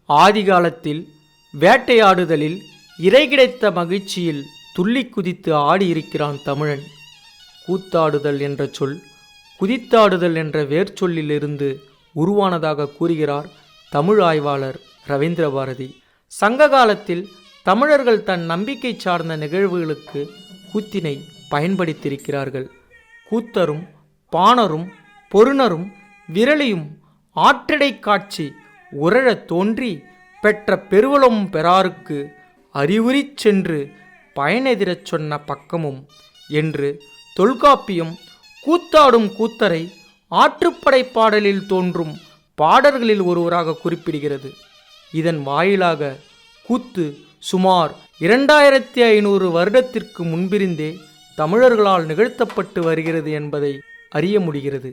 ஆதிகாலத்தில் வேட்டையாடுதலில் இரை கிடைத்த மகிழ்ச்சியில் துள்ளி குதித்து ஆடியிருக்கிறான் தமிழன். கூத்தாடுதல் என்ற சொல் குதித்தாடுதல் என்ற வேர்ச்சொல்லிலிருந்து உருவானதாக கூறுகிறார் தமிழ் ஆய்வாளர் ரவீந்திர பாரதி. சங்க காலத்தில் தமிழர்கள் தன் நம்பிக்கை சார்ந்த நிகழ்வுகளுக்கு கூத்தினை பயன்படுத்தியிருக்கிறார்கள். கூத்தரும் பாணரும் பொருணரும் விரலியும் ஆற்றடை காட்சி உரழத் தோன்றி பெற்ற பெருவளமும் பெறாருக்கு அறிவுறிச் சென்று பயனெதிரச் சொன்ன பக்கமும் என்று தொல்காப்பியம் கூத்தாடும் கூத்தரை ஆற்றுப்படை பாடலில் தோன்றும் பாடல்களில் ஒருவராக குறிப்பிடுகிறது. இதன் வாயிலாக கூத்து சுமார் 2500 வருடத்திற்கு முன்பிருந்தே தமிழர்களால் நிகழ்த்தப்பட்டு வருகிறது என்பதை அறிய முடிகிறது.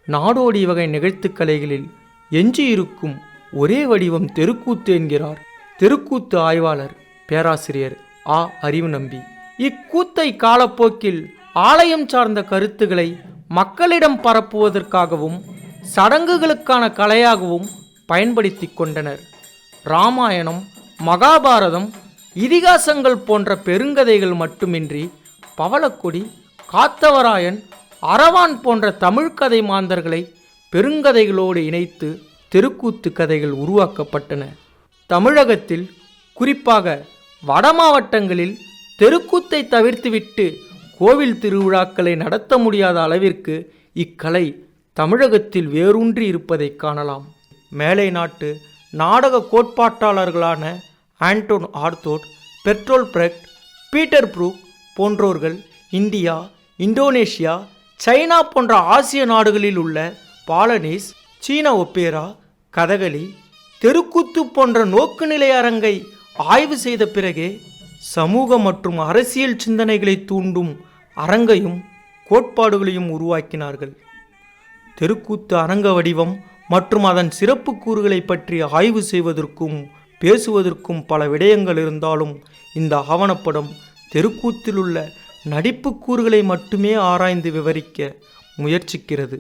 நாடோடி வகை நிகழ்த்துக்கலைகளில் எஞ்சியிருக்கும் ஒரே வடிவம் தெருக்கூத்து என்கிறார் தெருக்கூத்து ஆய்வாளர் பேராசிரியர் ஆ. அறிவுநம்பி. இக்கூத்தை காலப்போக்கில் ஆலயம் சார்ந்த கருத்துக்களை மக்களிடம் பரப்புவதற்காகவும் சடங்குகளுக்கான கலையாகவும் பயன்படுத்தி கொண்டனர். இராமாயணம், மகாபாரதம், இதிகாசங்கள் போன்ற பெருங்கதைகள் மட்டுமின்றி பவளக்கொடி, காத்தவராயன், அரவான் போன்ற தமிழ்கதை மாந்தர்களை பெருங்கதைகளோடு இணைத்து தெருக்கூத்து கதைகள் உருவாக்கப்பட்டன. தமிழகத்தில் குறிப்பாக வட மாவட்டங்களில் தெருக்கூத்தை தவிர்த்துவிட்டு கோவில் திருவிழாக்களை நடத்த முடியாத அளவிற்கு இக்கலை தமிழகத்தில் வேரூன்றி இருப்பதை காணலாம். மேலை நாட்டு நாடக கோட்பாட்டாளர்களான Antonin Artaud, Bertolt Brecht, Peter Brook போன்றோர்கள் இந்தியா, இந்தோனேஷியா, சைனா போன்ற ஆசிய நாடுகளில் உள்ள பாலனீஸ், சீன ஒப்பேரா, கதகளி, தெருக்கூத்து போன்ற நோக்குநிலை அரங்கை ஆய்வு செய்த பிறகே சமூக மற்றும் அரசியல் சிந்தனைகளை தூண்டும் அரங்கையும் கோட்பாடுகளையும் உருவாக்கினார்கள். தெருக்கூத்து அரங்க வடிவம் மற்றும் அதன் சிறப்பு கூறுகளை பற்றி ஆய்வு செய்வதற்கும் பேசுவதற்கும் பல விடயங்கள் இருந்தாலும் இந்த ஆவணப்படம் தெருக்கூத்தில் உள்ள நடிப்பு கூறுகளை மட்டுமே ஆராய்ந்து விவரிக்க முயற்சிக்கிறது.